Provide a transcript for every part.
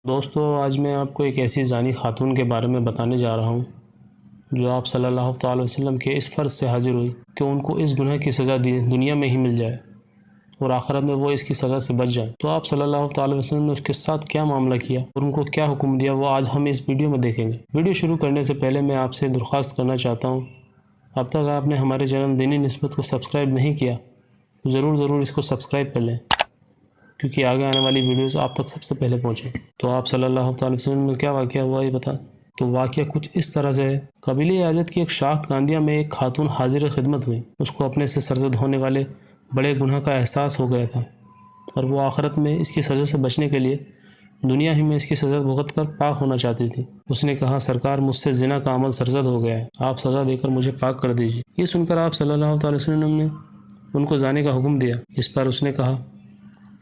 دوستو آج میں آپ کو ایک ایسی زانی خاتون کے بارے میں بتانے جا رہا ہوں جو آپ صلی اللہ تعالی وسلم کے اس فرض سے حاضر ہوئی کہ ان کو اس گناہ کی سزا دنیا میں ہی مل جائے اور آخرت میں وہ اس کی سزا سے بچ جائیں۔ تو آپ صلی اللہ تعالی وسلم نے اس کے ساتھ کیا معاملہ کیا اور ان کو کیا حکم دیا، وہ آج ہم اس ویڈیو میں دیکھیں گے۔ ویڈیو شروع کرنے سے پہلے میں آپ سے درخواست کرنا چاہتا ہوں، اب تک آپ نے ہمارے چینل دینی نسبت کو سبسکرائب نہیں کیا تو ضرور اس کو سبسکرائب کر لیں، کیونکہ آگے آنے والی ویڈیوز آپ تک سب سے پہلے پہنچیں۔ تو آپ صلی اللہ تعالی وسلم میں کیا واقعہ ہوا یہ بتا۔ تو واقعہ کچھ اس طرح سے ہے، قبیلہ اعجد کی ایک شاخ گاندیا میں ایک خاتون حاضر خدمت ہوئی۔ اس کو اپنے سے سرزد ہونے والے بڑے گناہ کا احساس ہو گیا تھا اور وہ آخرت میں اس کی سزا سے بچنے کے لیے دنیا ہی میں اس کی سزا بھگت کر پاک ہونا چاہتی تھی۔ اس نے کہا، سرکار مجھ سے زنا کا عمل سرزد ہو گیا ہے، آپ سزا دے کر مجھے پاک کر دیجیے۔ یہ سن کر آپ صلی اللہ تعالی وسلم نے ان کو جانے کا حکم دیا۔ اس پر اس نے کہا،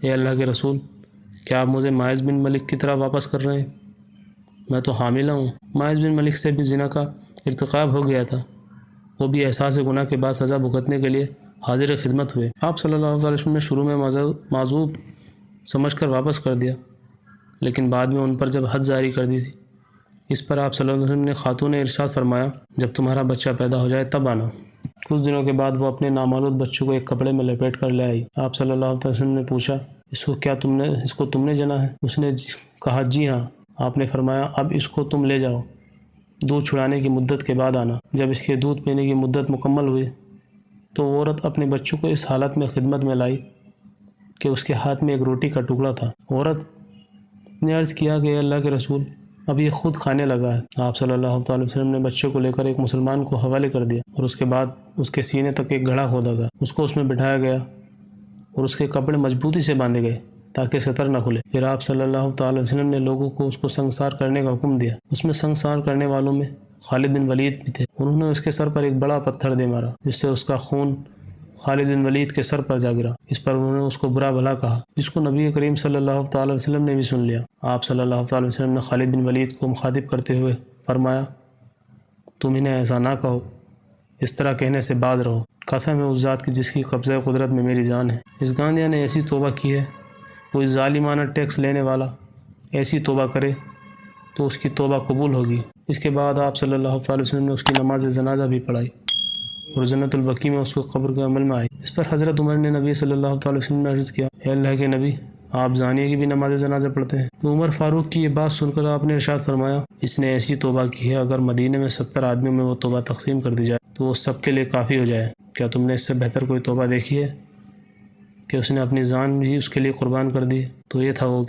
اے اللہ کے رسول، کیا آپ مجھے ماعز بن ملک کی طرح واپس کر رہے ہیں؟ میں تو حاملہ ہوں۔ ماعز بن ملک سے بھی زنا کا ارتکاب ہو گیا تھا، وہ بھی احساس گناہ کے بعد سزا بھگتنے کے لیے حاضر خدمت ہوئے۔ آپ صلی اللہ علیہ وسلم نے شروع میں معذور سمجھ کر واپس کر دیا، لیکن بعد میں ان پر جب حد جاری کر دی تھی۔ اس پر آپ صلی اللہ علیہ وسلم نے خاتون نے ارشاد فرمایا، جب تمہارا بچہ پیدا ہو جائے تب آنا۔ کچھ دنوں کے بعد وہ اپنے نامولود بچوں کو ایک کپڑے میں لپیٹ کر لے آئی۔ آپ صلی اللہ علیہ وسلم نے پوچھا، اس کو تم نے جنا ہے؟ اس نے کہا، جی ہاں۔ آپ نے فرمایا، اب اس کو تم لے جاؤ، دودھ چھڑانے کی مدت کے بعد آنا۔ جب اس کے دودھ پینے کی مدت مکمل ہوئی تو وہ عورت اپنے بچوں کو اس حالت میں خدمت میں لائی کہ اس کے ہاتھ میں ایک روٹی کا ٹکڑا تھا۔ عورت نے عرض کیا کہ اے اللہ کے رسول، اب یہ خود کھانے لگا ہے۔ آپ صلی اللہ تعالی وسلم نے بچے کو لے کر ایک مسلمان کو حوالے کر دیا اور اس کے بعد اس کے سینے تک ایک گڑھا کھودا گیا۔ اس کو اس میں بٹھایا گیا اور اس کے کپڑے مضبوطی سے باندھے گئے تاکہ سطر نہ کھلے۔ پھر آپ صلی اللہ تعالی وسلم نے لوگوں کو اس کو سنگسار کرنے کا حکم دیا۔ اس میں سنگسار کرنے والوں میں خالد بن ولید بھی تھے۔ انہوں نے اس کے سر پر ایک بڑا پتھر دے مارا، جس سے اس کا خون خالد بن ولید کے سر پر جا گرا۔ اس پر انہوں نے اس کو برا بھلا کہا، جس کو نبی کریم صلی اللہ تعالی وسلم نے بھی سن لیا۔ آپ صلی اللہ تعالی وسلم نے خالد بن ولید کو مخاطب کرتے ہوئے فرمایا، تم انہیں ایسا نہ کہو، اس طرح کہنے سے باز رہو۔ قسم ہے اس ذات کی جس کی قبضہ قدرت میں میری جان ہے، اس گاندیا نے ایسی توبہ کی ہے، کوئی ظالمانہ ٹیکس لینے والا ایسی توبہ کرے تو اس کی توبہ قبول ہوگی۔ اس کے بعد آپ صلی اللہ علیہ وسلم نے اس کی نماز جنازہ بھی پڑھائی اور جنت البقیع میں اس کو قبر کے عمل میں آئی۔ اس پر حضرت عمر نے نبی صلی اللہ علیہ وسلم نے عرض کیا، اے اللہ کے نبی، آپ زانیہ کی بھی نماز جنازہ پڑھتے ہیں؟ تو عمر فاروق کی یہ بات سن کر آپ نے ارشاد فرمایا، اس نے ایسی توبہ کی ہے، اگر مدینے میں 70 آدمیوں میں وہ توبہ تقسیم کر دی جائے تو وہ سب کے لیے کافی ہو جائے۔ کیا تم نے اس سے بہتر کوئی توبہ دیکھی ہے کہ اس نے اپنی جان بھی اس کے لیے قربان کر دی؟ تو یہ تھا وہ